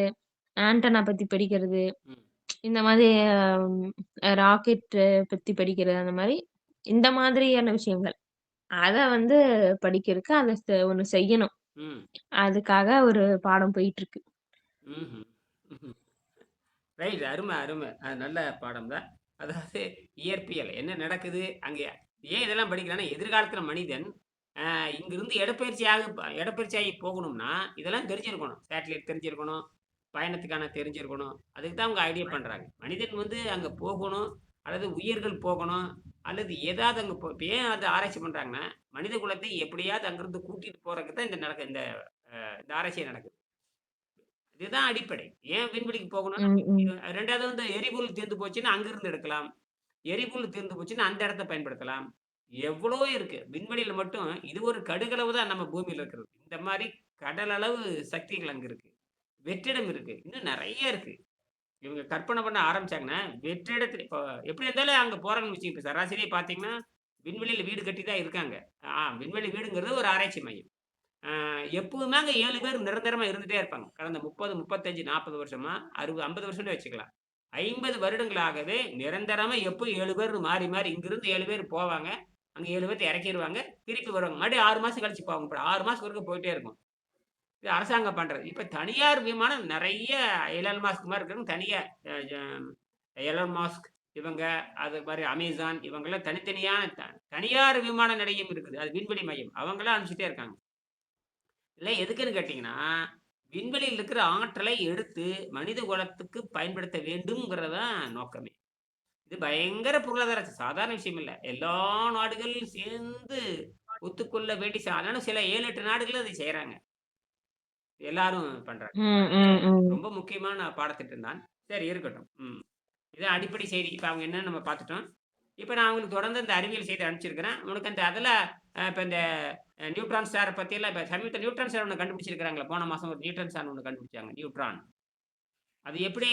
ஆண்டனா பத்தி படிக்கிறது, இந்த மாதிரி ராக்கெட் பத்தி படிக்கிறது, அந்த மாதிரி இந்த மாதிரியான விஷயங்கள் அத வந்து படிக்கிறதுக்கு அத ஒண்ணு செய்யணும். அதுக்காக ஒரு பாடம் போயிட்டு இருக்கு. ரைட். அருமை அருமை. அது நல்ல பாடம் தான். அதாவது இயற்பியல் என்ன நடக்குது அங்க, ஏன் இதெல்லாம் படிக்கிறான்னா எதிர்காலத்துல மனிதன் இங்கிருந்து இடப்பெயர்ச்சியாகி போகணும்னா இதெல்லாம் தெரிஞ்சிருக்கணும். சேட்டலைட் தெரிஞ்சிருக்கணும், பயணத்துக்கான தெரிஞ்சிருக்கணும். அதுக்கு தான் அவங்க ஐடியா பண்றாங்க. மனிதன் வந்து அங்க போகணும், அல்லது உயிர்கள் போகணும், அல்லது ஏதாவது அங்க இப்போ ஏன் அதை ஆராய்ச்சி பண்றாங்கன்னா மனித குலத்தை எப்படியாவது அங்கிருந்து கூட்டிட்டு போறதுக்கு தான் இந்த ஆராய்ச்சி நடக்குது. இதுதான் அடிப்படை. ஏன் விண்வெளிக்கு போகணும்னா, ரெண்டாவது வந்து எரிபொருள் தீர்ந்து போச்சுன்னா அங்கிருந்து எடுக்கலாம். எரிபொருள் தீர்ந்து போச்சுன்னா அந்த இடத்த பயன்படுத்தலாம். எவ்வளவோ இருக்கு. விண்வெளியில மட்டும் இது ஒரு கடுகளவு தான் நம்ம பூமியில இருக்கிறது. இந்த மாதிரி கடல் அளவு சக்திகள் அங்க இருக்கு. வெற்றிடம் இருக்கு. இன்னும் நெறைய இருக்கு. இவங்க கற்பனை பண்ண ஆரம்பிச்சாங்கன்னா, வெற்றிடத்துல இப்போ எப்படி இருந்தாலும் அங்க போறாங்கன்னு வச்சுக்கங்க. இப்ப சராசரியா பார்த்தீங்கன்னா, விண்வெளியில வீடு கட்டி தான் இருக்காங்க. விண்வெளி வீடுங்கிறது ஒரு ஆராய்ச்சி மையம். எப்பவுமே அங்க 7 பேர் நிரந்தரமா இருந்துட்டே இருப்பாங்க. கடந்த 30, 35, 40 வருஷமா 60, 50 வருஷம்னே வச்சுக்கலாம். 50 வருடங்களாகவே நிரந்தரமா எப்பவும் 7 பேர் மாறி, மாறி இங்கிருந்து 7 பேர் போவாங்க. அங்க 7 பேத்த இறக்கிருவாங்க. திருப்பி வருவாங்க. மறுபடியும் 6 மாசம் கழிச்சு போவாங்க. அப்புறம் 6 மாசம் வரைக்கும் போயிட்டே இருக்கும். இது அரசாங்கம் பண்றது. இப்ப தனியார் விமானம் நெறைய எலான் மாஸ்க் மாரி இருக்கிறவங்க தனியா எலான் மாஸ்க் இவங்க, அது மாரி அமேசான் இவங்கலாம் தனித்தனியான தனியார் விமான நிலையம் இருக்குது. அது விண்வெளி மையம். அவங்கலாம் அனுப்பிச்சுட்டே இருக்காங்க. இல்ல எதுக்குன்னு கேட்டீங்கன்னா, விண்வெளியில் இருக்கிற ஆற்றலை எடுத்து மனித குலத்துக்கு பயன்படுத்த வேண்டும்ங்கிறதான் நோக்கமே. இது பயங்கர பொருளாதார சாதாரண விஷயம் இல்ல. எல்லா நாடுகளும் சேர்ந்து ஒத்துக்கொள்ள வேண்டி அதனால சில 7, 8 நாடுகள் அதை செய்றாங்க. எல்லாரும் பண்றாங்க. ம், ம், ம். ரொம்ப முக்கியமான பாடத்திட்டம் தான். சரி இருக்கட்டும். இது அடிப்படை செய்தி. இப்ப அவங்க என்னன்னு நம்ம பார்த்துட்டோம். இப்ப நான் உங்களுக்கு தொடர்ந்து இந்த அறிவியல் செய்தி அனுப்பிச்சிருக்கிறேன். உனக்கு அந்த அதுல இப்ப இந்த நியூட்ரான் ஸ்டார பத்தியெல்லாம் இப்ப சமீபத்தில நியூட்ரான் ஸ்டார் ஒண்ணு கண்டுபிடிச்சிருக்காங்களே. போன மாசம் ஒரு நியூட்ரான் ஸ்டார் ஒண்ணு கண்டுபிடிச்சாங்க. நியூட்ரான். அது எப்படி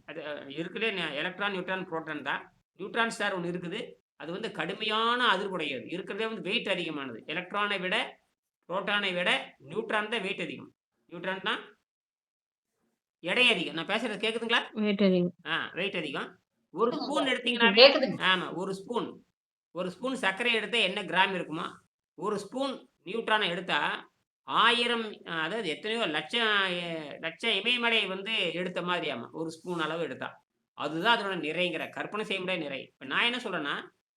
அது இருக்குதே எலக்ட்ரான், நியூட்ரான், புரோட்டான் தான். நியூட்ரான் ஸ்டார் ஒண்ணு இருக்குது. அது வந்து கடுமையான அதிர்வுடையது. இருக்கிறதே வந்து வெயிட் அதிகமானது. எலக்ட்ரானை விட, புரோட்டானை விட நியூட்ரான் தான் வெயிட் அதிகம். நியூட்ரான் தான் எடை அதிகம். நான் பேசுறது கேக்குதுங்களா? வெயிட் அதிகம். வெயிட் அதிகம். ஒரு ஸ்பூன் எடுத்தீங்கன்னாவே கேக்குதுங்க. ஆமா. ஒரு ஸ்பூன் சர்க்கரை எடுத்தா என்ன கிராம் இருக்குமோ, ஒரு ஸ்பூன் நியூட்ரான எடுத்தா 1000 அதாவது எத்தனையோ லட்சம் இமயமலை வந்து எடுத்த மாதிரியாமா. ஒரு ஸ்பூன் அளவு எடுத்தா. அதுதான் அதனோட நிறைங்கிற கற்பனை செய்ய முடியாத நிறை. இப்ப நான் என்ன சொல்றேன்னா,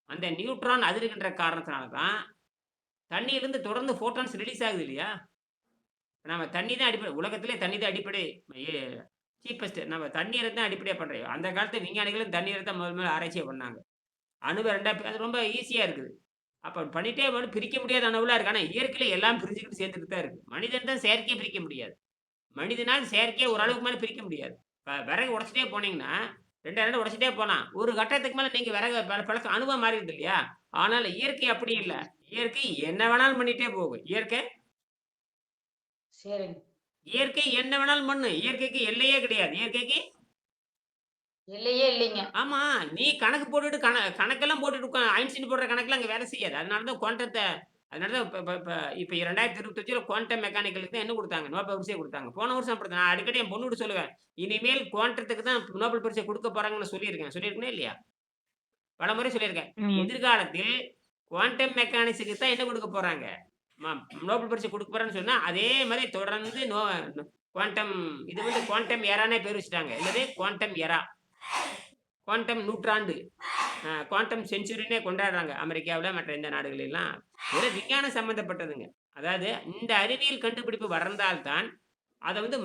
அந்த நியூட்ரான் அதிர்கின்ற காரணத்தினால தான் தண்ணீயிலிருந்து தொடர்ந்து ஃபோட்டான்ஸ் ரிலீஸ் ஆகுது இல்லையா? நம்ம தண்ணி தான் அடிப்படை. உலகத்திலே தண்ணி தான் அடிப்படை. எ சீப்பஸ்ட் நம்ம தண்ணீர தான் அடிப்படையா பண்றோம். அந்த காலத்து விஞ்ஞானிகளும் தண்ணீர தான் முதல்ல ஆராய்ச்சியே பண்ணாங்க. அணுவ 2ஆ அது ரொம்ப ஈஸியா இருக்குது. அப்ப பண்ணிட்டே பிரிக்க முடியாத அணுவெல்லாம் இருக்கு. ஆனா இயற்கையில எல்லாம் பிரிஞ்சுக்கிட்டு சேர்ந்துட்டு தான் இருக்கு. மனிதன் தான் செயற்கையா பிரிக்க முடியாது. மனிதனால் செயற்கையா ஓரளவுக்கு மேல பிரிக்க முடியாது. இப்ப விறகு உடைச்சிட்டே போனீங்கன்னா, 2 உடைச்சிட்டே போலாம். ஒரு கட்டத்துக்கு மேல நீங்க விறகு பழசு அணுவா மாறிடுது இல்லையா? ஆனால் இயற்கை அப்படி இல்ல. இயற்கை என்ன வேணாலும் பண்ணிட்டே போகும். சரிங்க. இயற்கை என்ன வேணாலும் பண்ணும். இயற்கைக்கு எல்லையே கிடையாது. இயற்கைக்கு இல்லையே இல்லைங்க. ஆமா. நீ கணக்கு போட்டுட்டு கணக்கெல்லாம் போட்டுட்டு ஐன்ஸ்டீன் போடுற கணக்கெல்லாம் அங்க வேலை செய்யாது. அதனால தான் அதனால தான் இப்ப இப்ப இப்ப இப்ப 2025ல குவாண்டம் மெக்கானிக்கலுக்கு தான் என்ன குடுத்தாங்க? நோபல் பரிசே குடுத்தாங்க. போன வருஷம் அப்படித்தான். நான் அடிக்கடி என் பொண்ணுகிட்ட சொல்லுவேன். இனிமேல் குவாண்டத்துக்கு தான் நோபல் பரிசை குடுக்க போறாங்கன்னு சொல்லியிருக்கேன். சொல்லியிருக்கேனா இல்லையா? பலமுறை சொல்லியிருக்கேன். ம். எதிர்காலத்தில் குவாண்டம் மெக்கானிக்ஸுக்கு தான் என்ன குடுக்க போறாங்க? நோபல் பரிசு குடுக்க போறேன்னு சொன்னா, அதே மாரி தொடர்ந்து குவாண்டம் இது வந்து குவாண்டம் எரான்னே பேர் வச்சுட்டாங்க. என்னது? குவாண்டம் எரா. குவாண்டம் நூற்றாண்டு. குவாண்டம் செஞ்சுரின்னே கொண்டாடுறாங்க. அமெரிக்காவுல மற்ற இந்த நாடுகளெல்லாம். வெறும் விஞ்ஞானம் சம்மந்தப்பட்டதுங்க. அதாவது இந்த அறிவியல் கண்டுபிடிப்பு வளர்ந்தால் தான், அத வந்து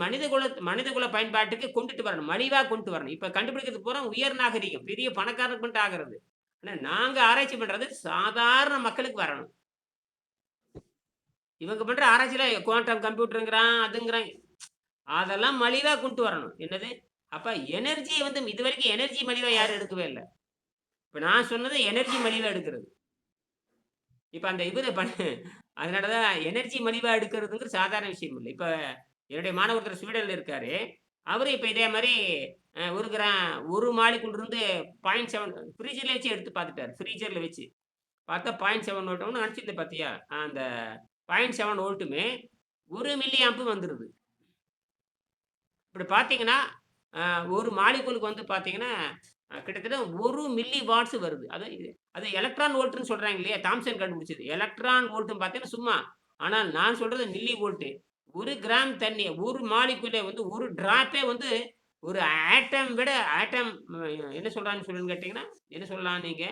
மனிதகுல பயன்பாட்டுக்கு கொண்டுட்டு வரணும். மலிவா கொண்டுட்டு வரணும். இப்ப கண்டுபிடிக்கிறது பூரா உயர் நாகரிகம். பெரிய பணக்காரனுக்கு மட்டும் ஆகுறது. ஆனா நாங்க ஆராய்ச்சி பண்றது சாதாரண மக்களுக்கு வரணும். இவங்க பண்ற ஆராய்ச்சியில குவாண்டம் கம்ப்யூட்டர்ங்கிறான், அதுங்கிறான். அதெல்லாம் மலிவா கொண்டு வரணும். என்னது? அப்ப எனர்ஜிய வந்து இதுவரைக்கும் எனர்ஜி மலிவா யாரும் எடுக்கவே இல்ல. இப்ப நான் சொன்னது எனர்ஜி மலிவா எடுக்கிறது. இப்ப அந்த அதனால தான் எனர்ஜி மலிவா எடுக்கிறதுங்கிறது சாதாரண விஷயம் இல்ல. இப்ப என்னுடைய மாணவர் ஒருத்தர் ஸ்வீடன்ல இருக்காரு. அவரு இப்ப இதே மாரி 1 மாலிகுலிருந்து 0.7 ஃப்ரீசர்ல வச்சு எடுத்து பார்த்துட்டாரு. ஃப்ரீசர்ல வச்சு. பார்த்தா 0.7 வோல்ட்னு நினைச்சிருந்தேன் பார்த்தியா? அந்த 0.7 வோல்ட்டுமே 1 மில்லி ஆம்ப் வந்துருது. இப்படி பார்த்தீங்கன்னா, ஒரு மாலிகுலுக்கு வந்து பார்த்தீங்கன்னா, கிட்டத்தட்ட 1 மில்லி வாட்ஸ் வருது. அது எலக்ட்ரான் வோல்ட்ன்னு சொல்றாங்க இல்லையா? தாம்சன் கண்டுபிடிச்சது. எலக்ட்ரான் வோல்ட்ன்னு பார்த்தீங்கன்னா சும்மா. ஆனால் நான் சொல்றது மில்லி வோல்ட். 1 கிராம் தண்ணி, 1 மாலிகுலே வந்து 1 டிராப்பே வந்து ஒரு ஆட்டம் என்ன சொல்றான்னு சொல்லுன்னு கேட்டீங்கன்னா, என்ன சொல்லலாம் நீங்க?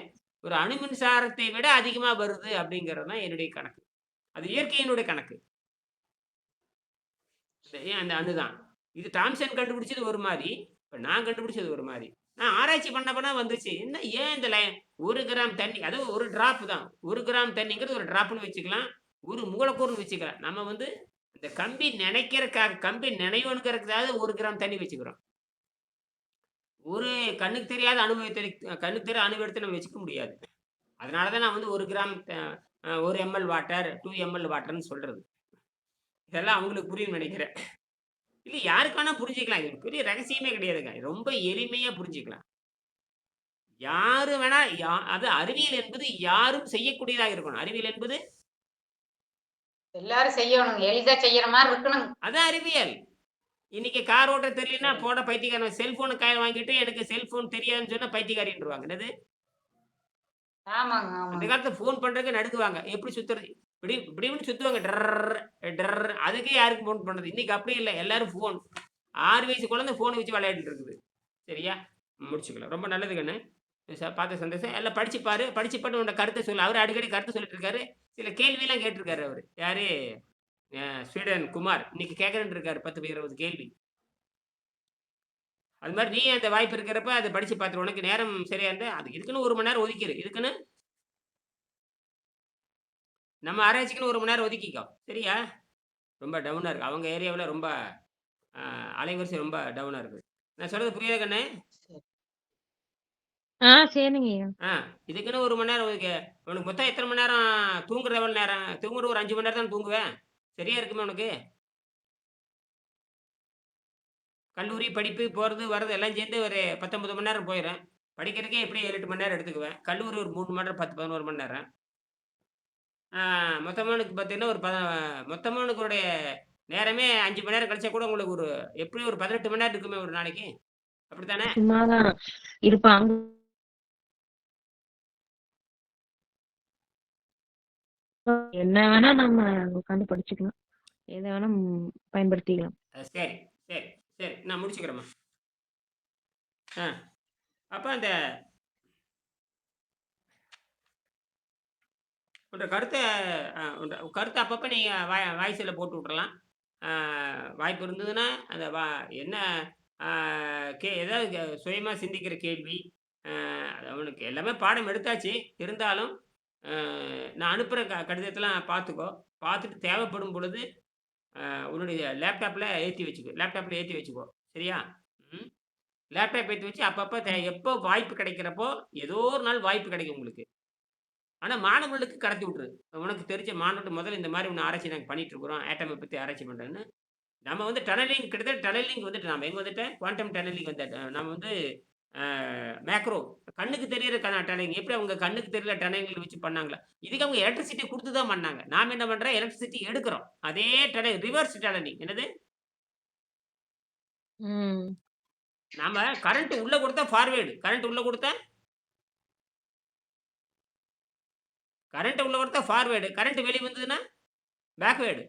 ஒரு அணு மின்சாரத்தை விட அதிகமா வருது அப்படிங்கிறது தான் என்னுடைய கணக்கு. அது இயற்கையினுடைய கணக்கு. அந்த அணுதான். இது தாம்சன் கண்டுபிடிச்சது ஒரு மாரி. இப்ப நான் கண்டுபிடிச்சது ஒரு மாரி. நான் ஆராய்ச்சி பண்ண வந்துச்சு. ஏன் இந்த 1 கிராம் தண்ணி அதாவது 1 டிராப் தான். 1 கிராம் தண்ணிங்கிறது ஒரு டிராப்னு வச்சுக்கலாம். 1 மூலக்கூறுன்னு வச்சுக்கலாம். நம்ம வந்து இந்த கம்பி நனையணுங்கிறதுக்காக 1 கிராம் தண்ணி வச்சுக்கிறோம். ஒரு கண்ணுக்கு தெரியாத கண்ணுக்கு தெரியாத அணு எடுத்து நம்ம வச்சுக்க முடியாது. அதனால தான் நான் வந்து 1 கிராம் 1 எம்எல் வாட்டர், 2 எம்எல் வாட்டர்ன்னு சொல்றது. இதெல்லாம் அவங்களுக்கு புரியும்னு நினைக்கிறேன். இல்ல யாருக்கு வேணா புரிஞ்சுக்கலாம். இது பெரிய ரகசியமே கிடையாதுங்க. ரொம்ப எளிமையா புரிஞ்சுக்கலாம். யாரு வேணா அது அறிவியல் என்பது யாரும் செய்யக்கூடியதா இருக்கணும். அறிவியல் என்பது எல்லாரும் செய்யணுங்க. எளிதா செய்யற மாரி இருக்கணும். அதான் அறிவியல். இன்னைக்கு கார் ஓட்ட தெரியலன்னா போட பைத்தியக்காரன். செல்போன் கையில வாங்கிட்டு எனக்கு செல்போன் தெரியாதுன்னு சொன்னா பைத்தியக்காரின்றுவாங்க. என்னது? ஆமாங்க, அந்த ஆமாங்க. காலத்துல ஃபோன் பண்றதுக்கு நடுக்குவாங்க. எப்படி சுத்துறது? இப்படின்னு சுத்துவாங்க. டர் அதுக்கே யாருக்கு ஃபோன் பண்றது? இன்னைக்கு அப்படி இல்ல. எல்லாரும் ஃபோன். 6 வயசு குழந்தை ஃபோன் வச்சு விளையாடிட்டு இருக்குது. சரியா? முடிச்சுக்கலாம். ரொம்ப நல்லது கண்ணு. பார்த்த சந்தோஷம். எல்லாம் படிச்சு பாரு. படிச்சு பாட்டு உன்னோட கருத்தை சொல்லு. அவரு அடிக்கடி கருத்து சொல்லிட்டு இருக்காரு. சில கேள்வியெல்லாம் கேட்டிருக்காரு அவரு. யாரு? ஸ்வீடன் குமார் இன்னைக்கு கேட்கறேன்னு இருக்காரு 10-20 கேள்வி. அது மாதிரி நீ அந்த வாய்ப்பு இருக்கிறப்ப அதை படிச்சு பார்த்துரு. உனக்கு நேரம் சரியா இருந்தா அது இதுக்குன்னு 1 மணி நேரம் ஒதுக்கிடு. இதுக்குன்னு நம்ம ஆராய்ச்சிக்குன்னு 1 மணி நேரம் ஒதுக்கிக்கோ. சரியா? ரொம்ப டவுனா இருக்கு. அவங்க ஏரியாவில் ரொம்ப அலைவரிசை ரொம்ப டவுனா இருக்குது. நான் சொல்றது புரியுதா கண்ணு? சரிங்க. இதுக்குன்னு 1 மணி நேரம் ஒதுக்க. உனக்கு மொத்தம் எத்தனை மணி நேரம் தூங்குறது? எவ்வளோ நேரம் தூங்குறது? ஒரு 5 மணி நேரம் தான் தூங்குவேன். சரியா இருக்குமே உனக்கு? கல்லூரி படிப்பு போகிறது வர்றது எல்லாம் சேர்ந்து ஒரு 19 மணி நேரம் போயிடும். படிக்கிறதுக்கே எப்படி 7-8 மணி நேரம் எடுத்துக்குவேன். கல்லூரி ஒரு 3 மணி நேரம் 10-11 மணி நேரம். மொத்தமானுக்கு பார்த்தீங்கன்னா ஒரு மொத்தமானுக்குடைய நேரமே 5 மணி நேரம் கழிச்சா கூட உங்களுக்கு ஒரு எப்படி ஒரு 18 மணி நேரம் இருக்குமே ஒரு நாளைக்கு. அப்படித்தானே? சும்மாதான் இருப்பாங்க. என்ன வேணா நம்ம உட்காந்து படிச்சுக்கலாம். எதை வேணா பயன்படுத்திக்கலாம். சரி சரி சரி நான் முடிச்சுக்கிறேம்மா. அப்போ அந்த உன்னோட கருத்தை அப்பப்போ நீங்கள் வாய்ஸில் போட்டு விட்றலாம். வாய்ப்பு இருந்ததுன்னா அந்த என்ன ஏதாவது சுயமாக சிந்திக்கிற கேள்வி அவனுக்கு எல்லாமே பாடம் எடுத்தாச்சு. இருந்தாலும் நான் அனுப்புகிற கடிதத்தெல்லாம் பார்த்துக்கோ. பார்த்துட்டு தேவைப்படும் பொழுது உன்னுடைய லேப்டாப்பில் ஏற்றி வச்சுக்கோ. சரியா? லேப்டாப் ஏற்றி வச்சு அப்பப்போ எப்போ வாய்ப்பு கிடைக்கிறப்போ ஏதோ ஒரு நாள் வாய்ப்பு கிடைக்கும் உங்களுக்கு. ஆனால் மாணவர்களுக்கு கடத்தி விட்ரு. உனக்கு தெரிஞ்ச மாணவர்கள் முதல்ல இந்த மாதிரி ஒன்று ஆராய்ச்சி நாங்கள் பண்ணிட்டு இருக்கிறோம். ஆட்டமை பற்றி ஆராய்ச்சி பண்ணுறேன்னு நம்ம வந்து டனலிங் கிட்டத்தட்ட டனலிங் வந்துட்டு நம்ம எங்கே வந்துட்டு குவாண்டம் டனலிங் வந்து நம்ம வந்து மேக்ரோ கண்ணுக்கு தெரியற டனலிங் எப்படி அவங்க கண்ணுக்கு தெரியல டனலிங் வச்சு பண்ணாங்களா? இதுக்கு அவங்க எலக்ட்ரிசிட்டி கொடுத்து தான் பண்ணாங்க. நாம் என்ன பண்ணுறோம்? எலக்ட்ரிசிட்டி எடுக்கிறோம். அதே ரிவர்ஸ் டனலிங். என்னது? நாம கரண்ட் உள்ள கொடுத்தா ஃபார்வேர்டு, கரண்ட் உள்ள கொடுத்தா ஃபார்வேர்டு, கரண்ட் வெளியே வந்ததுன்னா பேக்வேர்டு.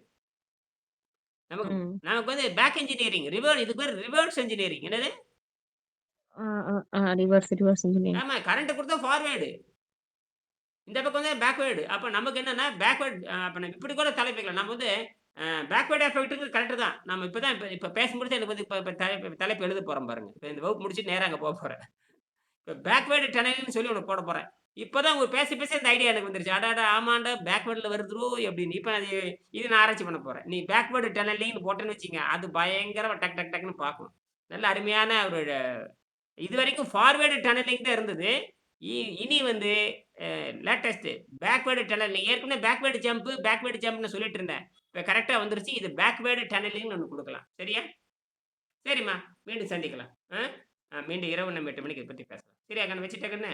நமக்கு வந்து பேக் இன்ஜினியரிங் இதுக்கு பேர் ரிவர்ஸ் இன்ஜினியரிங். என்னது? Reverse engineering. ஆமா, கரண்ட் கொடுத்தா ஃபார்வேர்டு, இந்த பக்கம் வந்து பேக்வேர்டு. அப்போ நமக்கு என்னன்னா பேக்வேர்டு. அப்போ நம்ம இப்படி கூட தலைப்பிக்கலாம். நம்ம வந்து பேக்வேர்டு எஃபெக்ட்டுக்கு கரெக்டு தான். நம்ம இப்போ பேச முடிச்சு எனக்கு வந்து இப்போ தலைப்பு எழுத போகிறோம் பாருங்க. இப்போ இந்த வகுப்பு முடிச்சுட்டு நேராக அங்கே போக போகிறேன். இப்போ பேக்வேர்டு டனலிங்னு சொல்லி உனக்கு போட போகிறேன். இப்போதான் உங்க பேசி இந்த ஐடியா எனக்கு வந்துருச்சு. அடாடா ஆமாண்டா பேக்வேர்டில் வருதுரோ அப்படின்னு. இப்போ இது நான் ஆராய்ச்சி பண்ண போகிறேன். நீ பேக்வேர்டு டனலிங்னு போட்டேன்னு வச்சுங்க, அது பயங்கர டக் டக் டக்குன்னு பார்க்கணும். நல்ல அருமையான ஒரு இது வரைக்கும் ஃபார்வேர்டு டனலிங் தான் இருந்தது. இனி வந்து லேட்டஸ்ட் பேக்வேர்டு டனலிங். ஏற்கனவே பேக்வேர்டு ஜம்ப்னு சொல்லிட்டு இருந்தேன். இப்போ கரெக்டாக வந்துருச்சு. இது பேக்வேர்டு டனலிங்னு ஒன்று கொடுக்கலாம். சரியா? சரிம்மா, மீண்டும் சந்திக்கலாம். மீண்டும் இரவு நம்ம 8 மணிக்கு பற்றி பேசலாம். சரியா கண்ணு? வச்சுட்டேங்கண்ணே.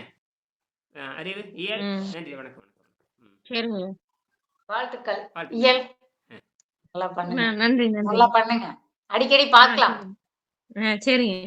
அறிவு இயல். நன்றி, வணக்கம். சரிங்க. வாழ்த்துக்கள். இயல் நல்லா பண்ணுங்க. நன்றி. நல்லா பண்ணுங்க. அடிக்கடி பார்க்கலாம். சரிங்க.